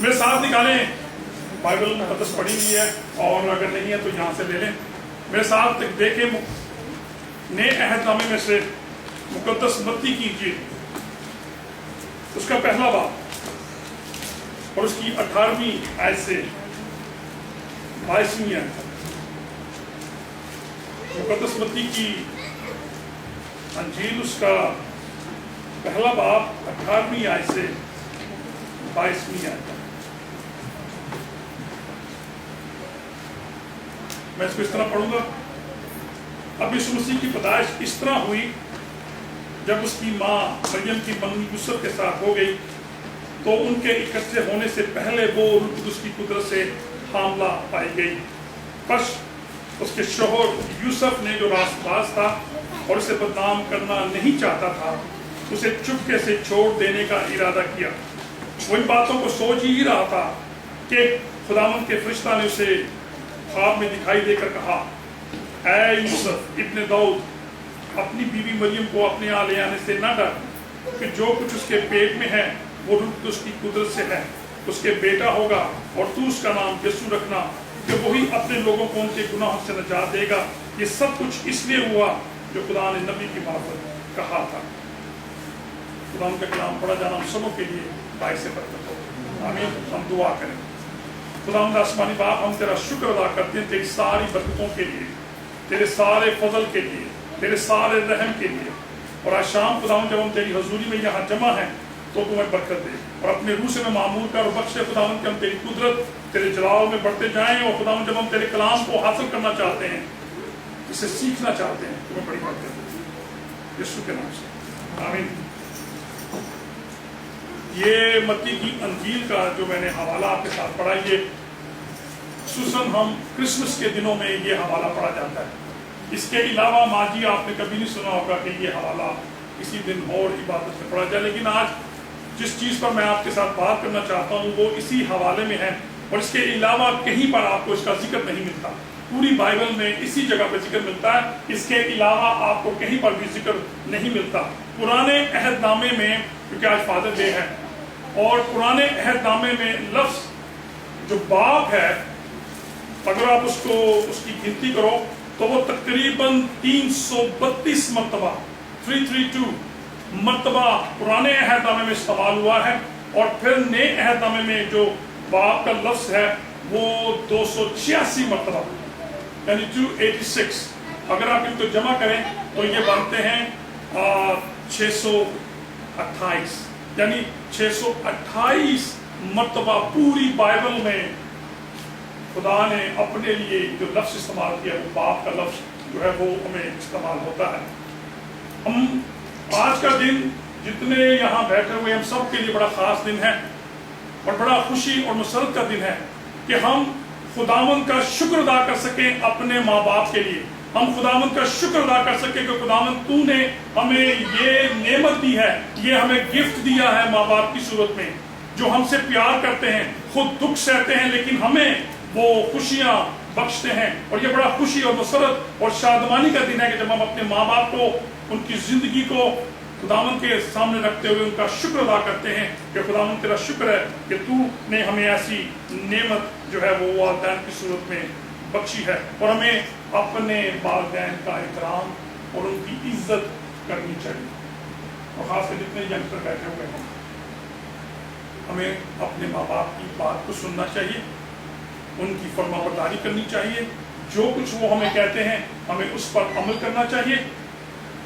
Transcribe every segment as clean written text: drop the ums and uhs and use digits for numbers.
میرے ساتھ نکالیں، بائبل مقدس پڑھی ہوئی ہے، اور اگر نہیں ہے تو یہاں سے لے لیں۔ میرے ساتھ دیکھیں نئے عہد نامے میں سے مقدس متی کی انجیل، اس کا پہلا باب اور اس کی 18ویں آیت سے 22ویں آیت۔ مقدس متی کی انجیل، اس کا پہلا باب 18ویں آیت سے 22ویں آیت۔ میں اس کو اس طرح پڑھوں گا۔ اب یسوع مسیح کی پیدائش اس طرح ہوئی، جب اس کی ماں مریم کی منگنی یوسف کے ساتھ ہو گئی تو ان کے اکٹھے ہونے سے پہلے وہ روح القدس کی قدرت سے حاملہ پائی گئی۔ پس اس کے شوہر یوسف نے، جو راست باز تھا اور اسے بدنام کرنا نہیں چاہتا تھا، اسے چپکے سے چھوڑ دینے کا ارادہ کیا۔ وہ ان باتوں کو سوچ ہی رہا تھا کہ خداوند کے فرشتہ نے اسے خواب میں دکھائی دے کر کہا، اے یوسف ابن داؤد، اپنی بیوی مریم کو اپنے یہاں لے آنے سے نہ ڈر، کہ جو کچھ اس کے پیٹ میں ہے وہ روح القدس کی قدرت سے ہے۔ اس کے بیٹا ہوگا اور تو اس کا نام یسوع رکھنا، کہ وہی اپنے لوگوں کو ان کے گناہوں سے نجات دے گا۔ یہ سب کچھ اس لیے ہوا جو خدا نے نبی کی معرفت کہا تھا۔ خدا ان کا کلام پڑھا جانا ہم سبوں کے لیے باعث برکت ہو۔ آمین۔ ہم دعا کریں۔ خدا آسمانی باپ، ہم تیرا شکر ادا کرتے ہیں تیری ساری برکتوں کے لیے، تیرے سارے فضل کے لیے، تیرے سارے رحم کے لیے۔ اور آج شام خدا جب ہم تیری حضوری میں یہاں جمع ہیں تو تمہیں برکت دے، اور اپنے روح سے میں معمول کر اور بخشے خدا کہ ہم تیری قدرت، تیرے جلال میں بڑھتے جائیں، اور خدا جب ہم تیرے کلام کو حاصل کرنا چاہتے ہیں، اسے سیکھنا چاہتے ہیں، تمہیں بڑی برکت دے یسوع کے نام سے، آمین۔ یہ متی کی انجیل کا جو میں نے حوالہ آپ کے ساتھ پڑھا، یہ خصوصاً ہم کرسمس کے دنوں میں یہ حوالہ پڑھا جاتا ہے۔ اس کے علاوہ ماضی آپ نے کبھی نہیں سنا ہوگا کہ یہ حوالہ کسی دن اور عبادت میں پڑھا جائے، لیکن آج جس چیز پر میں آپ کے ساتھ بات کرنا چاہتا ہوں وہ اسی حوالے میں ہے، اور اس کے علاوہ کہیں پر آپ کو اس کا ذکر نہیں ملتا۔ پوری بائبل میں اسی جگہ پہ ذکر ملتا ہے، اس کے علاوہ آپ کو کہیں پر بھی ذکر نہیں ملتا۔ پرانے عہد نامے میں، کیونکہ آج فادر ڈے ہے، اور پرانے عہد نامے میں لفظ جو باپ ہے، اگر آپ اس کی گنتی کرو تو وہ تقریباً 332 مرتبہ 332 مرتبہ پرانے عہد نامے میں استعمال ہوا ہے، اور پھر نئے عہد نامے میں جو باپ کا لفظ ہے وہ 286 مرتبہ، یعنی 286۔ اگر آپ ان کو جمع کریں تو یہ بنتے ہیں 628، یعنی 628 مرتبہ پوری بائبل میں خدا نے اپنے لیے جو لفظ استعمال کیا، وہ باپ کا لفظ جو ہے وہ ہمیں استعمال ہوتا ہے۔ ہم آج کا دن جتنے یہاں بیٹھے ہوئے ہم سب کے لیے بڑا خاص دن ہے، اور بڑا خوشی اور مسرت کا دن ہے کہ ہم خداوند کا شکر ادا کر سکیں اپنے ماں باپ کے لیے۔ ہم خداوند کا شکر ادا کر سکیں کہ خداوند تو نے ہمیں یہ نعمت دی ہے، یہ ہمیں گفٹ دیا ہے ماں باپ کی صورت میں، جو ہم سے پیار کرتے ہیں، خود دکھ سہتے ہیں لیکن ہمیں وہ خوشیاں بخشتے ہیں۔ اور یہ بڑا خوشی اور مسرت اور شادمانی کا دن ہے کہ جب ہم اپنے ماں باپ کو، ان کی زندگی کو خداوند کے سامنے رکھتے ہوئے ان کا شکر ادا کرتے ہیں کہ خداوند تیرا شکر ہے کہ تو نے ہمیں ایسی نعمت جو ہے وہ والدین کی صورت میں بخشی ہے، اور ہمیں اپنے والدین کا احترام اور ان کی عزت کرنی چاہیے۔ اور خاص کر جتنے ینگسٹر بیٹھے ہوئے ہیں، ہمیں اپنے ماں باپ کی بات کو سننا چاہیے، ان کی فرما برداری کرنی چاہیے، جو کچھ وہ ہمیں کہتے ہیں ہمیں اس پر عمل کرنا چاہیے،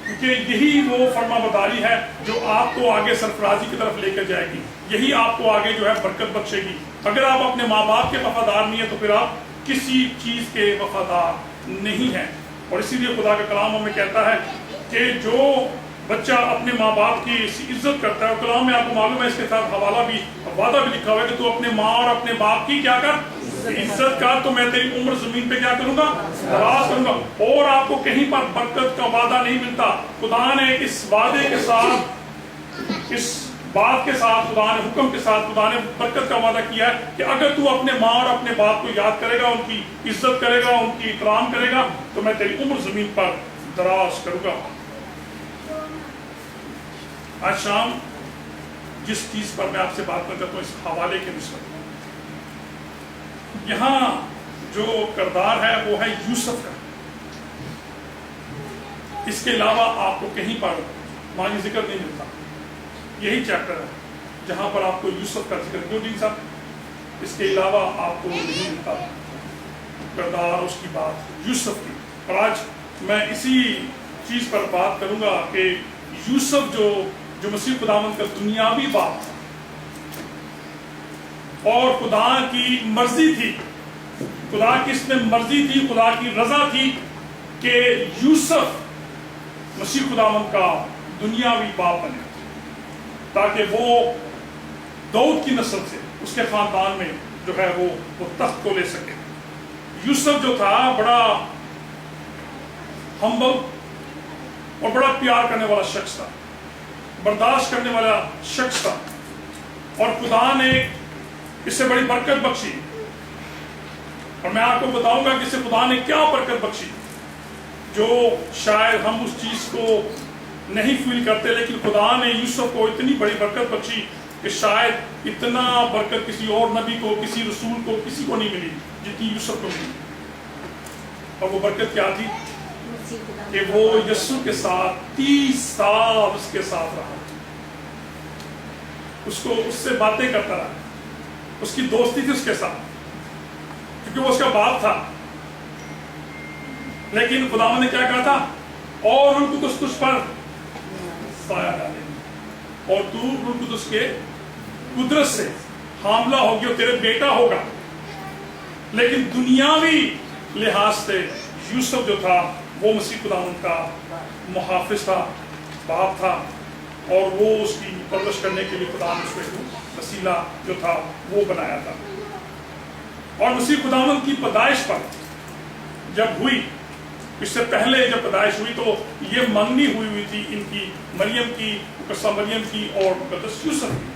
کیونکہ یہی وہ فرما برداری ہے جو آپ کو آگے سرفرازی کی طرف لے کر جائے گی، یہی آپ کو آگے جو ہے برکت بخشے گی۔ اگر آپ اپنے ماں باپ کے وفادار نہیں ہیں تو پھر آپ کسی چیز کے وفادار نہیں ہیں۔ اور اسی لیے خدا کا کلام ہمیں کہتا ہے کہ جو بچہ اپنے ماں باپ کی عزت کرتا ہے، اور کلام میں آپ کو معلوم ہے اس کے ساتھ حوالہ بھی، وعدہ بھی لکھا ہوا ہے کہ تو اپنے ماں اور اپنے باپ کی کیا کر، عزت کر، تو میں تیری عمر زمین پہ کیا کروں گا، دراز کروں گا۔ اور آپ کو کہیں پر برکت کا وعدہ نہیں ملتا۔ خدا نے اس وعدے کے ساتھ، اس بات کے ساتھ، خدا نے حکم کے ساتھ، خدا نے برکت کا وعدہ کیا ہے کہ اگر تو اپنے ماں اور اپنے باپ کو یاد کرے گا، ان کی عزت کرے گا، ان کی احترام کرے گا، تو میں تیری عمر زمین پر دراز کروں گا۔ آج شام جس چیز پر میں آپ سے بات کرنا چاہتا ہوں، اس حوالے کے نسبت یہاں جو کردار ہے وہ ہے یوسف کا. اس کے علاوہ آپ کو کہیں پر ماضی ذکر نہیں ملتا. یہی چیپٹر ہے جہاں پر آپ کو یوسف کا ذکر کیوں نہیں صاحب, اس کے علاوہ آپ کو نہیں ملتا کردار اس کی بات یوسف کی. اور آج میں اسی چیز پر بات کروں گا کہ یوسف جو مسیح خداوند کا دنیاوی باپ تھا اور خدا کی مرضی تھی, خدا کی اس میں مرضی تھی, خدا کی رضا تھی کہ یوسف مسیح خداوند کا دنیاوی باپ بنے تاکہ وہ داؤد کی نسل سے اس کے خاندان میں جو ہے وہ تخت کو لے سکے. یوسف جو تھا بڑا ہمبل اور بڑا پیار کرنے والا شخص تھا, برداشت کرنے والا شخص تھا, اور خدا نے اس سے بڑی برکت بخشی. اور میں آپ کو بتاؤں گا کہ اسے خدا نے کیا برکت بخشی جو شاید ہم اس چیز کو نہیں فیل کرتے, لیکن خدا نے یوسف کو اتنی بڑی برکت بخشی کہ شاید اتنا برکت کسی اور نبی کو, کسی رسول کو, کسی کو نہیں ملی جتنی یوسف کو ملی. اور وہ برکت کیا تھی کہ وہ یسوع کے ساتھ 30 سال اس کے ساتھ رہا, اس سے باتیں کرتا رہا, اس کی دوستی تھی اس کے ساتھ کیونکہ وہ اس کا باپ تھا. لیکن خداوند نے کیا کہا تھا, اور روح القدس تجھ پر سایہ ڈالے گی اور تو روح القدس کے قدرت سے حاملہ ہوگی اور تیرے بیٹا ہوگا. لیکن دنیاوی لحاظ سے یوسف جو تھا وہ مسیح خداوند کا محافظ تھا, باپ تھا, اور وہ اس کی پرورش کرنے کے لیے خدا نے اس کو وسیلہ جو تھا وہ بنایا تھا. اور مسیح خداوند کی پیدائش پر جب ہوئی, اس سے پہلے جب پیدائش ہوئی تو یہ منگنی ہوئی تھی ان کی, مریم کی, مقدسہ مریم کی اور مقدس یوسف کی.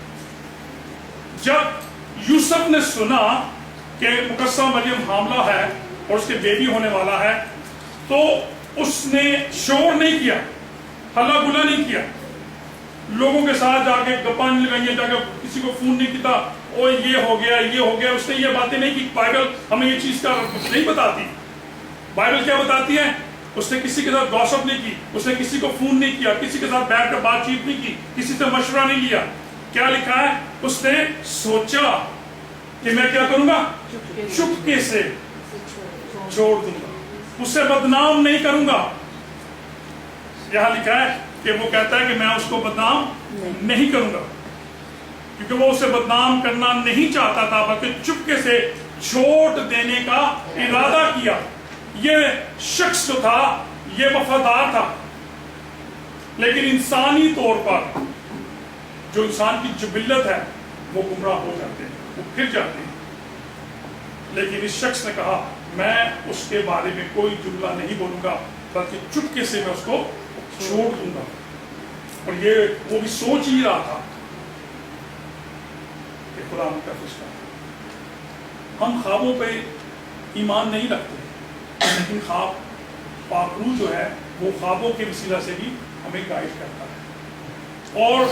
جب یوسف نے سنا کہ مقدسہ مریم حاملہ ہے اور اس کے بیبی ہونے والا ہے تو اس نے شور نہیں کیا, ہلا گلا نہیں کیا, لوگوں کے ساتھ جا کے گپاں نہیں لگائیں, جا کے کسی کو فون نہیں کیا او یہ ہو گیا یہ ہو گیا. اس نے یہ باتیں نہیں کی. بائبل ہمیں یہ چیز کا نہیں بتاتی. بائبل کیا بتاتی ہے, اس نے کسی کے ساتھ گوسپ نہیں کی, اس نے کسی کو فون نہیں کیا, کسی کے ساتھ بیٹھ کر بات چیت نہیں کی, کسی سے مشورہ نہیں لیا. کیا لکھا ہے, اس نے سوچا کہ میں کیا کروں گا, چپکے سے چھوڑ دوں گا, اس سے بدنام نہیں کروں گا. یہاں لکھا ہے کہ وہ کہتا ہے کہ میں اس کو بدنام نہیں کروں گا کیونکہ وہ اسے بدنام کرنا نہیں چاہتا تھا بلکہ چپکے سے چھوڑ دینے کا ارادہ کیا. یہ شخص جو تھا یہ وفادار تھا, لیکن انسانی طور پر جو انسان کی جبلت ہے وہ گمراہ ہو جاتے ہیں, وہ پھر جاتے ہیں. لیکن اس شخص نے کہا میں اس کے بارے میں کوئی جملہ نہیں بولوں گا بلکہ چپکے سے میں اس کو چھوڑ دوں گا. اور یہ وہ بھی سوچ ہی رہا تھا کہ خدا کا فرشتہ. ہم خوابوں پہ ایمان نہیں رکھتے, لیکن خواب پاک روح جو ہے وہ خوابوں کے وسیلہ سے بھی ہمیں گائیڈ کرتا ہے. اور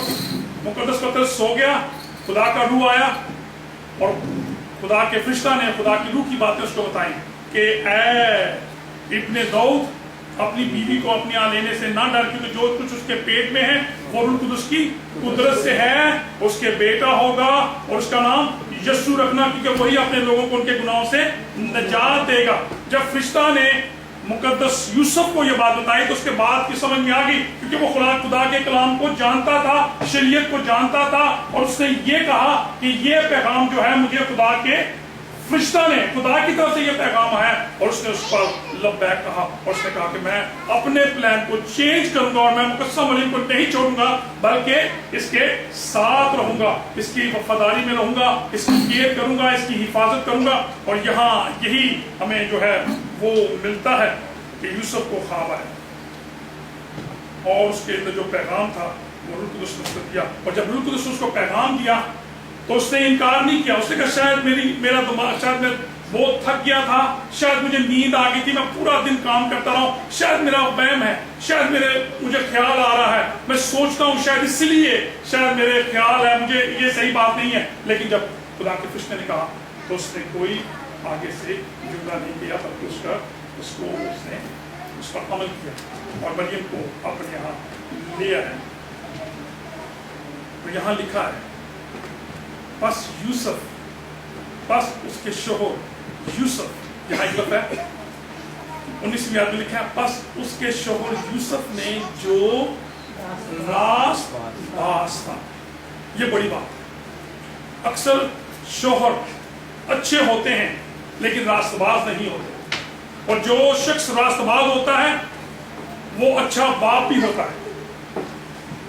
مقدس پترس سو گیا, خدا کا روح آیا اور خدا کے فرشتہ نے خدا کی روح کی باتیں اس کو بتائیں کہ اے ابن داؤد اپنی بیوی کو اپنے یہاں لینے سے نہ ڈر, کیونکہ جو کچھ اس کے پیٹ میں ہے وہ روح القدس کی قدرت سے ہے. اس کے بیٹا ہوگا اور اس کا نام یسوع رکھنا, کیونکہ وہی اپنے لوگوں کو ان کے گناہوں سے نجات دے گا. جب فرشتہ نے مقدس یوسف کو یہ بات بتائی تو اس کے بعد کی سمجھ میں آ گئی, کیونکہ وہ خدا کے کلام کو جانتا تھا, شریعت کو جانتا تھا, اور اس نے یہ کہا کہ یہ پیغام جو ہے مجھے خدا کے فرشتہ نے خدا کی طرف سے یہ پیغام ہے. اور اس نے اس پر لبیک کہا اور اس نے کہا کہ میں اپنے پلان کو چینج کروں گا اور میں مقدسہ مریم کو نہیں چھوڑوں گا بلکہ اس کے ساتھ رہوں گا, اس کی وفاداری میں رہوں گا, اس کی کیئر کروں گا, اس کی حفاظت کروں گا. اور یہاں یہی ہمیں جو ہے وہ ملتا ہے کہ یوسف کو خواب آیا اور اس کے اندر جو پیغام تھا وہ روح القدس نے دیا. اور جب روح القدس نے اس کو پیغام دیا تو اس نے انکار نہیں کیا. اس نے کہا شاید میرا دماغ, شاید میں بہت تھک گیا تھا, شاید مجھے نیند آ گئی تھی, میں پورا دن کام کرتا رہا ہوں, شاید میرا وہم ہے, شاید مجھے خیال آ رہا ہے, میں سوچتا ہوں شاید اس لیے, شاید میرے خیال ہے, مجھے یہ صحیح بات نہیں ہے. لیکن جب خدا کے فرشتے نے کہا تو اس نے کوئی آگے سے جملہ نہیں کیا بلکہ اس نے اس پر عمل کیا اور مریم کو اپنے یہاں لے آیا. تو یہاں لکھا ہے پس یوسف، پس اس کے شوہر یوسف، یہاں ایک لفظ ہے 19ویں آیت میں لکھا ہے پس اس کے شوہر یوسف نے جو راست باز تھا. یہ بڑی بات ہے. اکثر شوہر اچھے ہوتے ہیں لیکن راست باز نہیں ہوتے، اور جو شخص راست باز ہوتا ہے وہ اچھا باپ بھی ہوتا ہے.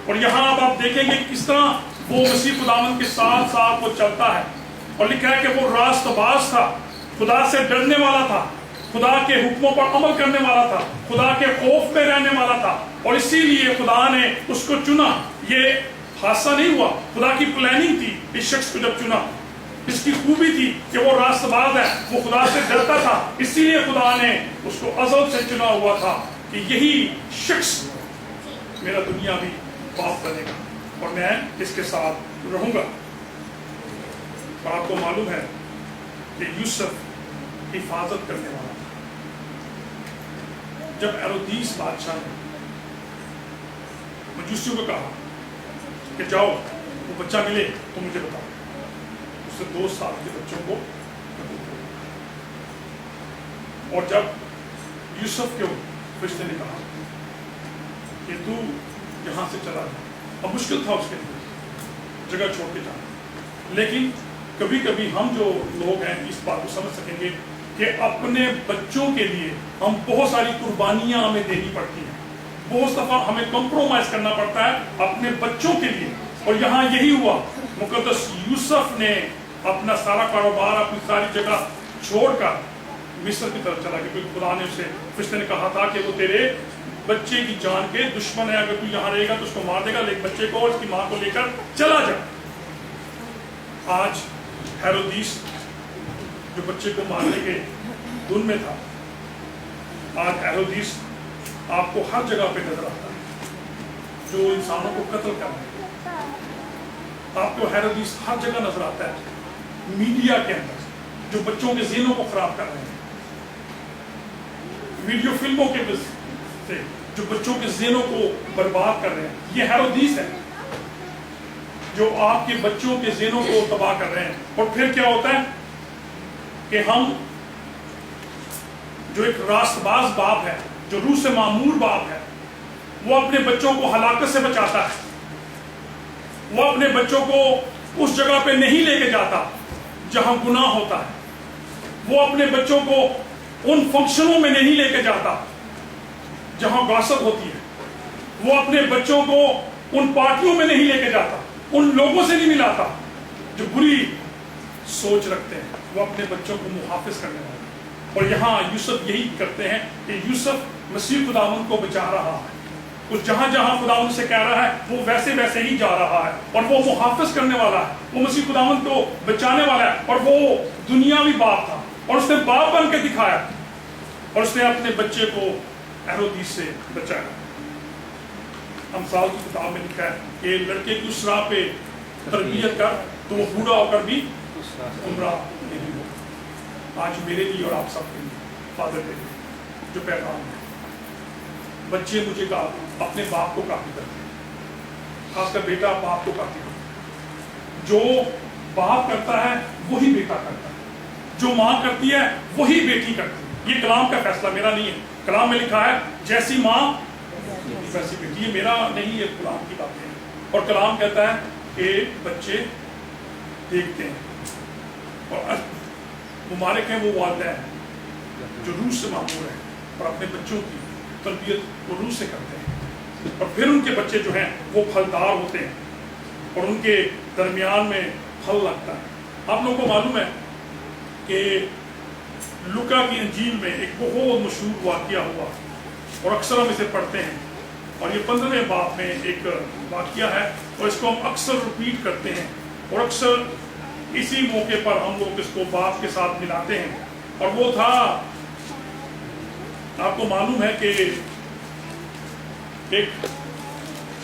اور یہاں اب آپ دیکھیں گے کس طرح وہ مسیح خداوند کے ساتھ ساتھ وہ چلتا ہے، اور لکھا ہے کہ وہ راست باز تھا، خدا سے ڈرنے والا تھا، خدا کے حکموں پر عمل کرنے والا تھا، خدا کے خوف میں رہنے والا تھا، اور اسی لیے خدا نے اس کو چنا. یہ حادثہ نہیں ہوا، خدا کی پلاننگ تھی. اس شخص کو جب چنا، اس کی خوبی تھی کہ وہ راست باز ہے، وہ خدا سے ڈرتا تھا، اسی لیے خدا نے اس کو ازل سے چنا ہوا تھا کہ یہی شخص میرا دنیا بھی باپ بنے گا اور میں اس کے ساتھ رہوں گا. اور آپ کو معلوم ہے کہ یوسف حفاظت کرنے والا تھا. جب ہیرودیس بادشاہ نے مجوسیوں کو کہا کہ جاؤ وہ بچہ ملے تو مجھے بتاؤ، اس سے 2 سال کے بچوں کو، اور جب یوسف کے فرشتے نے کہا کہ تو یہاں سے چلا جا، اب مشکل تھا اس کے لیے جگہ چھوڑ کے جانا، لیکن کبھی کبھی ہم جو لوگ ہیں اس بات کو سمجھ سکیں گے کہ اپنے بچوں کے لیے ہم بہت ساری قربانیاں ہمیں دینی پڑتی ہیں، بہت دفعہ ہمیں کمپرومائز کرنا پڑتا ہے اپنے بچوں کے لیے. اور یہاں یہی ہوا. مقدس یوسف نے اپنا سارا کاروبار، اپنی ساری جگہ چھوڑ کر مصر کی طرف چلا گیا، کیونکہ خدا نے اسے فرشتے نے کہا تھا کہ وہ تیرے بچے کی جان کے دشمن ہے، اگر تو یہاں رہے گا تو اس کو مار دے گا، لیکن بچے کو اور اس کی ماں کو لے کر چلا جا. آج ہیرودیس جو بچے کو مارنے کے دھن میں تھا، آج ہیرودیس آپ کو ہر جگہ پہ نظر آتا ہے جو انسانوں کو قتل کر رہے ہیں. آپ کو ہیرودیس ہر جگہ نظر آتا ہے، میڈیا کے اندر جو بچوں کے ذہنوں کو خراب کر رہے ہیں، ویڈیو فلموں کے سے جو بچوں کے ذہنوں کو برباد کر رہے ہیں. یہ ہیرودیس ہے جو آپ کے بچوں کے ذہنوں کو تباہ کر رہے ہیں. اور پھر کیا ہوتا ہے کہ ہم جو ایک راست باز باپ ہے، جو روح سے معمور باپ ہے، وہ اپنے بچوں کو ہلاکت سے بچاتا ہے. وہ اپنے بچوں کو اس جگہ پہ نہیں لے کے جاتا جہاں گناہ ہوتا ہے. وہ اپنے بچوں کو ان فنکشنوں میں نہیں لے کے جاتا جہاں گاسپ ہوتی ہے. وہ اپنے بچوں کو ان پارٹیوں میں نہیں لے کے جاتا، ان لوگوں سے نہیں ملاتا جو بری سوچ رکھتے ہیں. وہ اپنے بچوں کو محافظ کرنے والے. اور یہاں یوسف یہی کرتے ہیں کہ یوسف مسیح خداوند کو بچا رہا ہے. وہ جہاں جہاں خداوند سے کہہ رہا ہے وہ ویسے ویسے ہی جا رہا ہے، اور وہ محافظ کرنے والا ہے، وہ مسیح خداوند کو بچانے والا ہے. اور وہ دنیاوی باپ تھا اور اس نے باپ بن کے دکھایا، اور اس نے اپنے بچے کو ہیرودیس سے بچایا. امثال کی کتاب میں لکھا ہے کہ لڑکے کی اس راہ پہ تربیت کر تو وہ بوڑھا ہو کر بھی گمراہ نہیں ہو. آج میرے لیے اور آپ سب کے لیے فادر ڈے جو پیغام ہے، بچے مجھے اپنے باپ کو کاپی کرتے ہیں، خاص کر بیٹا باپ کو کاپی کرتا ہے. جو باپ کرتا ہے وہی بیٹا کرتا ہے، جو ماں کرتی ہے وہی بیٹی کرتی ہے. یہ کلام کا فیصلہ میرا نہیں ہے. کلام میں لکھا ہے جیسی ماں ویسی بیٹی. یہ میرا نہیں، یہ کلام کی باتیں ہیں. اور کلام کہتا ہے کہ بچے دیکھتے ہیں، اور مبارک ہیں وہ والدین جو روح سے معمور ہیں اور اپنے بچوں کی تربیت وہ روح سے کرتے ہیں، اور پھر ان کے بچے جو ہیں وہ پھلدار ہوتے ہیں اور ان کے درمیان میں پھل لگتا ہے. آپ لوگوں کو معلوم ہے کہ لوکا کی انجیل میں ایک بہت مشہور واقعہ ہوا اور اکثر ہم اسے پڑھتے ہیں، اور یہ 15ویں باب میں ایک واقعہ ہے اور اس کو ہم اکثر ریپیٹ کرتے ہیں، اور اکثر اسی موقع پر ہم لوگ اس کو باب کے ساتھ ملاتے ہیں. اور وہ تھا، آپ کو معلوم ہے کہ ایک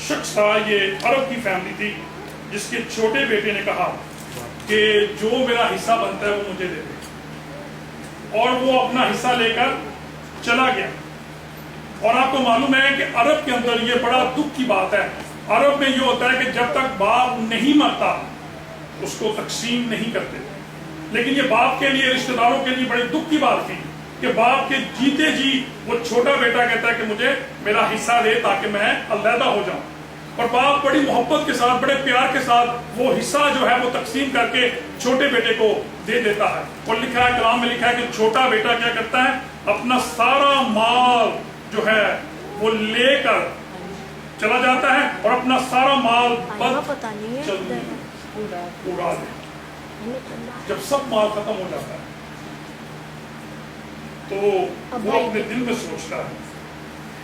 شخص تھا، یہ عرب کی فیملی تھی، جس کے چھوٹے بیٹے نے کہا کہ جو میرا حصہ بنتا ہے وہ مجھے دے دے. اور وہ اپنا حصہ لے کر چلا گیا. اور آپ کو معلوم ہے کہ عرب کے اندر یہ بڑا دکھ کی بات ہے. عرب میں یہ ہوتا ہے کہ جب تک باپ نہیں مرتا اس کو تقسیم نہیں کرتے. لیکن یہ باپ کے لیے، رشتہ داروں کے لیے بڑی دکھ کی بات تھی کہ باپ کے جیتے جی وہ چھوٹا بیٹا کہتا ہے کہ مجھے میرا حصہ دے تاکہ میں علیحدہ ہو جاؤں. اور باپ بڑی محبت کے ساتھ، بڑے پیار کے ساتھ وہ حصہ جو ہے وہ تقسیم کر کے چھوٹے بیٹے کو دے دیتا ہے. اور لکھا ہے، کلام میں لکھا ہے کہ چھوٹا بیٹا کیا کرتا ہے، اپنا سارا مال جو ہے وہ لے کر چلا جاتا ہے اور اپنا سارا مال اڑا دے. جب سب مال ختم ہو جاتا ہے تو وہ اپنے دل میں سوچتا ہے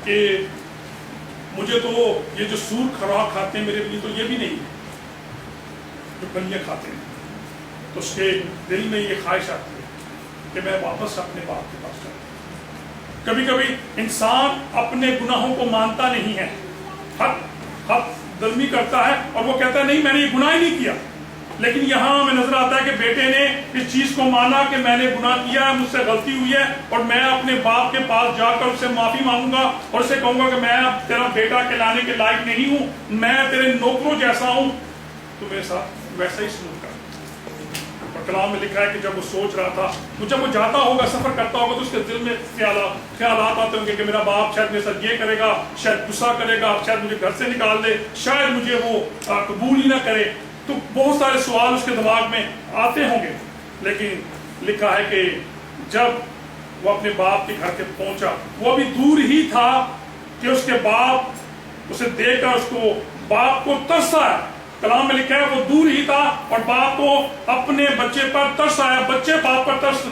کہ مجھے تو یہ جو سور خوراک کھاتے ہیں میرے لیے تو یہ بھی نہیں جو بلیاں کھاتے ہیں. تو اس کے دل میں یہ خواہش آتی ہے کہ میں واپس اپنے باپ کے پاس جاؤں. کبھی کبھی انسان اپنے گناہوں کو مانتا نہیں ہے، حق درمی کرتا ہے اور وہ کہتا ہے نہیں میں نے یہ گناہ ہی نہیں کیا. لیکن یہاں ہمیں نظر آتا ہے کہ بیٹے نے اس چیز کو مانا کہ میں نے گناہ کیا ہے، مجھ سے غلطی ہوئی ہے اور میں اپنے باپ کے پاس جا کر اس سے معافی مانگوں گا اور اسے کہوں گا کہ میں اب تیرا بیٹا کہلانے کے لائق نہیں ہوں، میں تیرے نوکروں جیسا ہوں، تو میرے ساتھ ویسا ہی سلوک کر. اور کلام میں لکھا ہے کہ جب وہ سوچ رہا تھا، جب وہ جاتا ہوگا، سفر کرتا ہوگا تو اس کے دل میں خیالات آتے ہوں گے کہ میرا باپ شاید میرے ساتھ یہ کرے گا، شاید غصہ کرے گا، شاید مجھے گھر سے نکال دے، شاید مجھے وہ قبول ہی نہ کرے. تو بہت سارے سوال اس کے دماغ میں آتے ہوں گے. لیکن لکھا ہے کہ جب وہ اپنے باپ کے گھر کے پہنچا، وہ ابھی دور ہی تھا کہ اس کے باپ اسے دیکھ کر اس کو باپ کو ترس آیا. کلام میں لکھا ہے وہ دور ہی تھا اور باپ کو اپنے بچے پر ترس آیا. بچے باپ پر ترس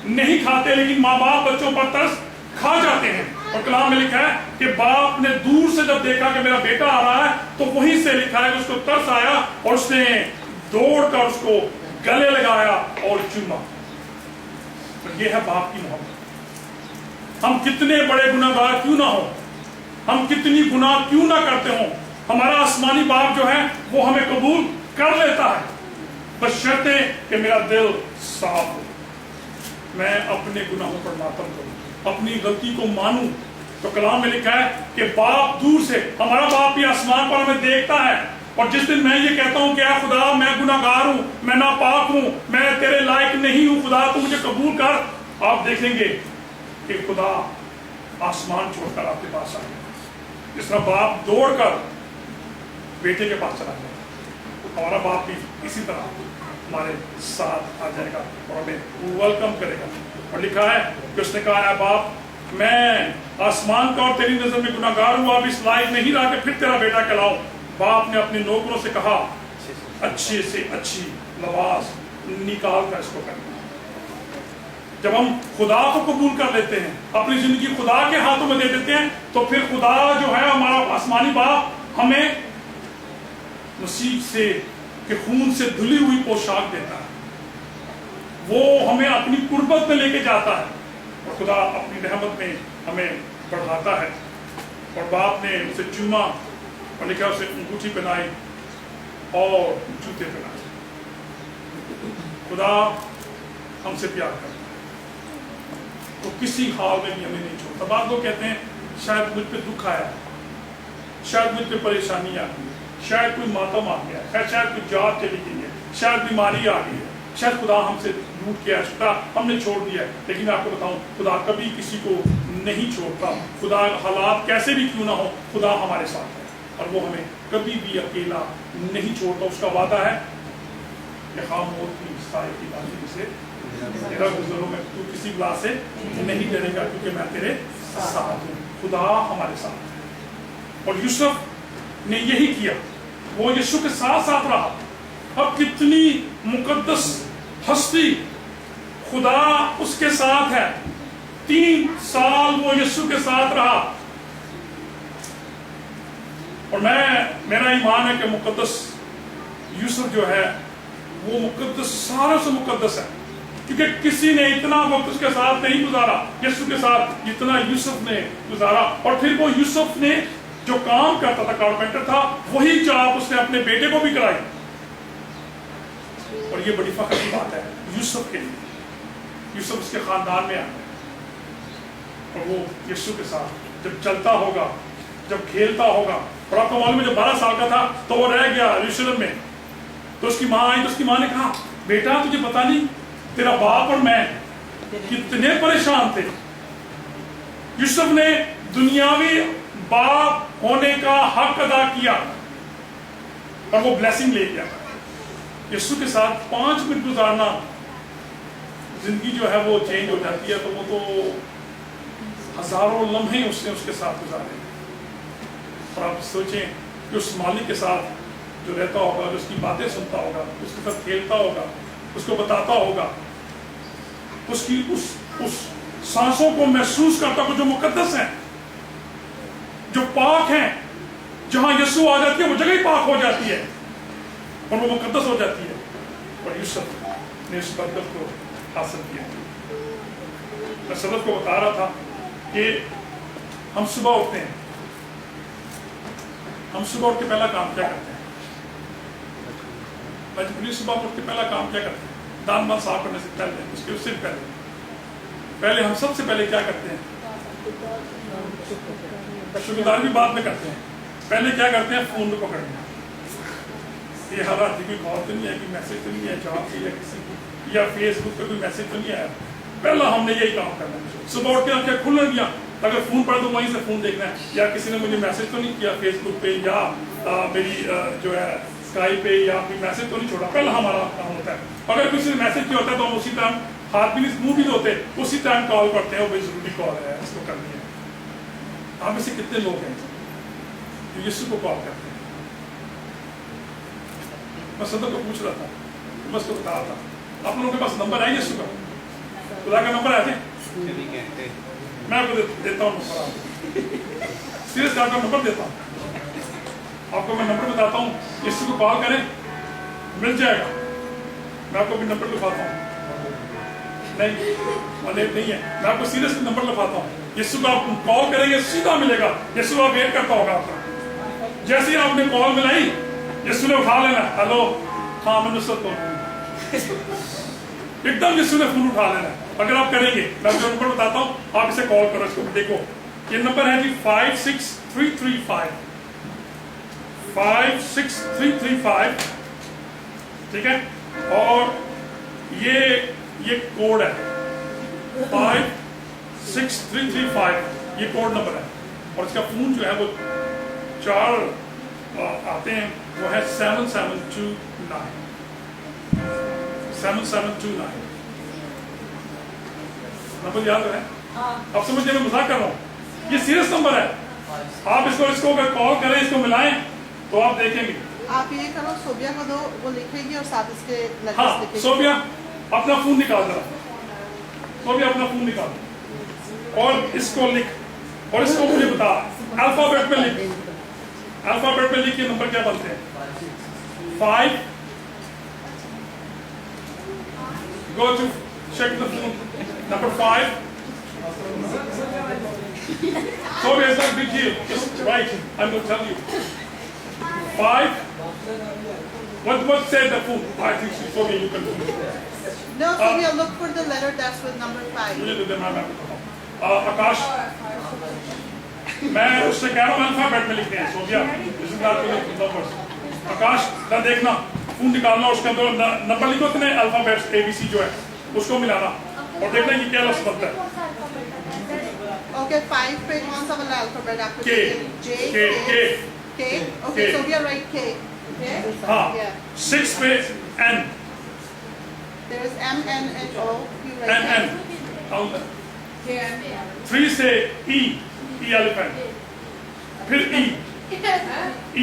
نہیں کھاتے لیکن ماں باپ بچوں پر ترس کھا جاتے ہیں. اور کلام میں لکھا ہے کہ باپ نے دور سے جب دیکھا کہ میرا بیٹا آ رہا ہے تو وہیں سے لکھا ہے کہ اس کو ترس آیا اور اس نے دوڑ کر اس کو گلے لگایا اور چوما. یہ ہے باپ کی محبت. ہم کتنے بڑے گناہ گار کیوں نہ ہوں، ہم کتنی گناہ کیوں نہ کرتے ہوں، ہمارا آسمانی باپ جو ہے وہ ہمیں قبول کر لیتا ہے، بشرطے کہ میرا دل صاف ہو، میں اپنے گناہوں پر ماتم کروں، اپنی غلطی کو مانوں. تو کلام میں لکھا ہے کہ باپ دور سے، ہمارا باپ بھی آسمان پر ہمیں دیکھتا ہے اور جس دن میں یہ کہتا ہوں کہ اے خدا میں گناہ گار ہوں، میں ناپاک ہوں، میں تیرے لائق نہیں ہوں، خدا تو مجھے قبول کر، آپ دیکھیں گے کہ خدا آسمان چھوڑ کر آپ کے پاس آئے گا. جس طرح باپ دوڑ کر بیٹے کے پاس چلا جائے، ہمارا باپ بھی اسی طرح ہمارے ساتھ آ جائے گا اور ہمیں ویلکم کرے گا. اور لکھا ہے کہ اس نے کہا اے باپ میں آسمان کا اور تیری نظر میں گناہ گار ہوں، اب اس لائق نہیں رہا کہ پھر تیرا بیٹا کہلاؤں. باپ نے اپنے نوکروں سے کہا اچھے سے اچھی لباس نکال کر اس کو کرنا. جب ہم خدا کو قبول کر لیتے ہیں، اپنی زندگی خدا کے ہاتھوں میں دے دیتے ہیں، تو پھر خدا جو ہے ہمارا آسمانی باپ ہمیں مسیح سے کہ خون سے دھلی ہوئی پوشاک دیتا ہے، وہ ہمیں اپنی قربت میں لے کے جاتا ہے اور خدا اپنی رحمت میں ہمیں بڑھاتا ہے. اور باپ نے اسے چوما اور لکھا اسے انگوٹھی پہنائی اور جوتے پہنائے. خدا ہم سے پیار کرتا ہے تو کسی حال میں بھی ہمیں نہیں چھوڑتا. بعض لوگ کہتے ہیں شاید مجھ پہ دکھ آیا، شاید مجھ پہ پریشانی آ گئی، شاید کوئی ماتم آ گیا، شاید کوئی جات چلی گئی ہے، شاید بیماری آ گئی ہے، شاید خدا ہم سے لوٹ کیا، خدا ہم نے چھوڑ دیا ہے. لیکن آپ کو بتاؤں خدا کبھی کسی کو نہیں چھوڑتا. خدا حالات کیسے بھی کیوں نہ ہو، خدا ہمارے ساتھ ہے اور وہ ہمیں کبھی بھی اکیلا نہیں چھوڑتا. اس کا وعدہ ہے کہ خام موت کی سائے کی بازی سے تیرا گزروں میں تو کسی بلا سے نہیں ڈرے گا کیونکہ میں تیرے ساتھ ہوں. خدا ہمارے ساتھ ہے. اور یوسف نے یہی کیا، وہ یسوع کے ساتھ ساتھ رہا. اب کتنی مقدس ہستی، خدا اس کے ساتھ ہے. 3 سال وہ یسوع کے ساتھ رہا. اور میرا ایمان ہے کہ مقدس یوسف جو ہے وہ مقدس، ساروں سے مقدس ہے، کیونکہ کسی نے اتنا وقت اس کے ساتھ نہیں گزارا یسوع کے ساتھ جتنا یوسف نے گزارا. اور پھر وہ یوسف نے جو کام کرتا تھا، کارپینٹر تھا، وہی جاب اس نے اپنے بیٹے کو بھی کرائی. اور یہ بڑی فخر کی بات ہے یوسف کے لیے. یوسف اس کے خاندان میں آتا ہے اور وہ یسوع کے ساتھ جب چلتا ہوگا، جب کھیلتا ہوگا، اور آپ کو معلوم ہے جب 12 سال کا تھا تو وہ رہ گیا یروشلم میں، تو اس کی ماں آئی تو اس کی ماں نے کہا بیٹا تجھے پتا نہیں تیرا باپ اور میں کتنے پریشان تھے. یوسف نے دنیاوی باپ ہونے کا حق ادا کیا اور وہ بلیسنگ لے گیا. یسوع کے ساتھ 5 منٹ گزارنا زندگی جو ہے وہ چینج ہو جاتی ہے. تو وہ تو ہزاروں لمحے اس نے اس کے ساتھ گزارے. اور آپ سوچیں کہ اس مالک کے ساتھ جو رہتا ہوگا، جو اس کی باتیں سنتا ہوگا، اس کے ساتھ کھیلتا ہوگا، اس کو بتاتا ہوگا، اس کی اس سانسوں کو محسوس کرتا ہوگا جو مقدس ہیں، جو پاک ہیں. جہاں یسوع آ جاتی ہے وہ جگہ ہی پاک ہو جاتی ہے اور وہ مقدس ہو جاتی ہے. اور یوسف نے اس برکت کو حاصل کیا. میں صدف کو بتا رہا تھا کہ ہم صبح اٹھتے ہیں، ہم صبح اٹھ کے پہلا کام کیا کرتے ہیں؟ صبح اٹھ کے پہلا کام کیا کرتے ہیں؟ دان بان صاف کرنے سے پہلے، اس کے صرف پہلے ہم سب سے پہلے کیا کرتے ہیں؟ شکردار بھی بعد میں کرتے ہیں. پہلے کیا کرتے ہیں؟ فون کو پکڑنا. یہ ہر آدمی کوئی کال تو نہیں ہے، کوئی میسج تو نہیں ہے جاب سے یا کسی کو، یا فیس بک پہ کوئی میسج تو نہیں آیا. پہلا ہم نے یہی کام کرنا ہے. صبح اٹھ کے آنکھیں کھلنے دیا، اگر فون پڑے تو وہیں سے فون دیکھنا ہے، یا کسی نے مجھے میسج تو نہیں کیا فیس بک پہ، یا میری جو ہے اسکائی پہ یا کوئی میسج تو نہیں چھوڑا. پہلا ہمارا کام ہوتا ہے. اگر کسی نے میسج کیا ہوتا ہے تو ہم اسی ٹائم ہاتھ بھی نہیں، منہ بھی دھوتے، اسی ٹائم کال کرتے ہیں. وہ بڑی ضروری کال ہے، اس کو کرنی ہے. آپ میں سے کتنے لوگ ہیں جو یسوع کو کال کرتے ہیں؟ میں صدق کو پوچھ رہا تھا، میں اس کو بتا رہا تھا. آپ لوگوں کے پاس نمبر ہے یسوع کا؟ خدا کا نمبر ہے؟ میں آپ کو دیتا ہوں نمبر. سیریس آپ کا نمبر دیتا ہوں. آپ کو میں نمبر بتاتا ہوں، یسوع کو کال کریں، مل جائے گا. میں آپ کو بھی نمبر لکھاتا ہوں. نہیں ہے، میں آپ کو سیریس نمبر لکھاتا ہوں. یسوع کو آپ کال کریں گے سیدھا ملے گا. یسوع آپ ویٹ کرتا ہوگا آپ کا. جیسے ہی آپ نے کال ملائی یسوع نے اٹھا لینا. ہلو، ہاں میں نصرت بول رہا ہوں. ایک دم یسوع نے فون اٹھا لینا. اگر آپ کریں گے، میں آپ کو نمبر بتاتا ہوں، آپ اسے کال کرو. اس کو دیکھو، یہ نمبر ہے جی 56335 56335. ٹھیک ہے، اور یہ کوڈ ہے 56335. یہ کوڈ نمبر ہے. اور اس کا فون جو ہے وہ 4 آتے ہیں، وہ ہے 7729. نمبر یاد ہے؟ آپ سمجھتے ہیں میں مذاق کر رہا ہوں، یہ سیریس نمبر ہے. آپ اس کو اگر کال کریں، اس کو ملائیں تو آپ دیکھیں گے. آپ یہ کرو، صوبیہ کو دو، وہ لکھیں گے اور ساتھ اس کے ہاں. صوبیہ اپنا فون نکال ذرا. صوبیہ اپنا فون نکال اور اس کو لکھ، اور اس کو مجھے بتا. الفابیٹ میں لکھ، الفابیٹ میں لکھ کے نمبر کیا بنتے ہیں؟ 5. Go to check the phone. Number 5. So it's not a big deal. Just write. I'm going to tell you. 5. What said the phone? I think so you can do it. No, Sophia, look for the letter that's with number 5. Akash, میں اس سے کہہ رہا ہوں alphabet میں لکھتے ہیں. صوفیہ اس کے بعد نمبر. آکاش نہ دیکھنا، فون نکالنا، اس کے اندر نمبر لکھو اتنے الفابیٹ اے بی سی جو ہے اس کو ملانا اور دیکھنا کہ کیا لفظ بنتا ہے. Okay, 5 پہ کون سا والا الفابیٹ آپ کو؟ K. Okay, Sophia write K. ہاں. 6 پہ N. There is M N H O. You write N. 3 سے E. E elephant. پھر E. E.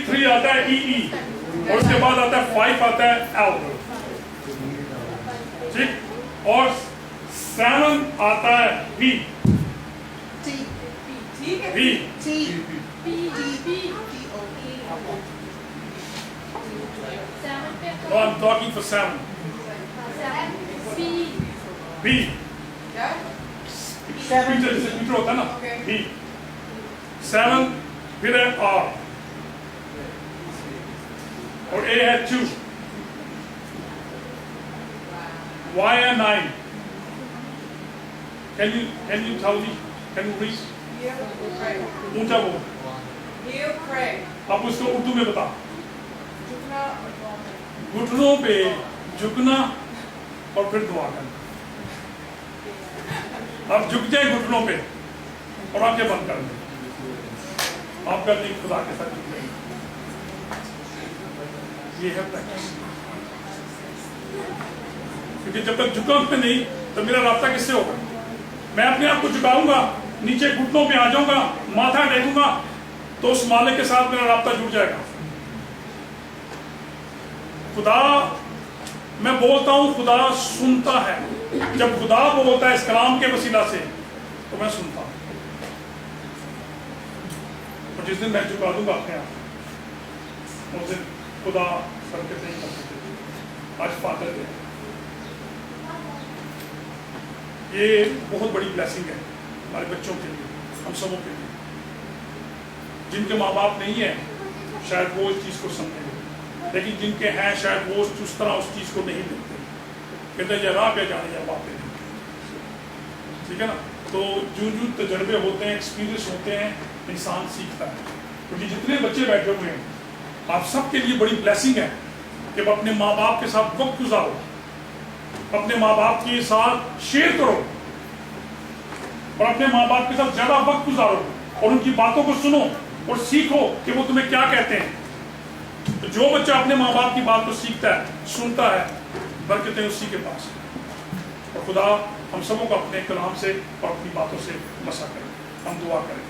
3 آتا ہے E. اور اس کے بعد آتا ہے 5 آتا ہے L. ٹھیک، اور 7 آتا ہے V. T. V. T. No, I'm talking for 7. B. Peter ہوتا ہے نا. B. 7 پھر ہے R اور A ہے 2. Why and I? Can you tell me? Can you please? اونچا بول. اب اس کو اردو میں بتا. گھٹنوں پہ جھکنا اور پھر دعا کرنا. اب جھک جائے گھٹنوں پہ اور آنکھیں بند کر دیں. آپ کا دل خدا کے ساتھ جھک جائے. یہ ہے پریکٹس. کیونکہ جب تک جھکاؤں پہ نہیں تو میرا رابطہ کس سے ہوگا؟ میں اپنے آپ کو جھکاؤں گا, نیچے گھٹنوں پہ آ جاؤں گا, ماتھا ٹیکوں گا, تو اس مالک کے ساتھ میرا رابطہ جڑ جائے گا. خدا, میں بولتا ہوں خدا سنتا ہے. جب خدا بولتا ہے اس کلام کے وسیلہ سے تو میں سنتا ہوں. اور جس دن میں جھکا دوں گا اپنے آپ, اس دن خدا برکت نہیں کر سکتے. آج فادر ڈے, یہ بہت بڑی بلیسنگ ہے ہمارے بچوں کے لیے, ہم سبوں کے لیے. جن کے ماں باپ نہیں ہیں شاید وہ اس چیز کو سمجھیں گے, لیکن جن کے ہیں شاید وہ اس طرح اس چیز کو نہیں لیتے. کہتے ہیں یا راہ پہ جانے یا باپ پہ. ٹھیک ہے نا. تو جو تجربے ہوتے ہیں, ایکسپیرئنس ہوتے ہیں, انسان سیکھتا ہے. کیونکہ جتنے بچے بیٹھے ہوئے ہیں آپ سب کے لیے بڑی بلیسنگ ہے کہ آپ اپنے ماں باپ کے ساتھ وقت گزارو, اپنے ماں باپ کے ساتھ شیئر کرو, اور اپنے ماں باپ کے ساتھ زیادہ وقت گزارو, اور ان کی باتوں کو سنو اور سیکھو کہ وہ تمہیں کیا کہتے ہیں. تو جو بچہ اپنے ماں باپ کی بات کو سیکھتا ہے, سنتا ہے, برکتیں اسی کے پاس. اور خدا ہم سبوں کو اپنے کلام سے اور اپنی باتوں سے مسا کرے. ہم دعا کریں.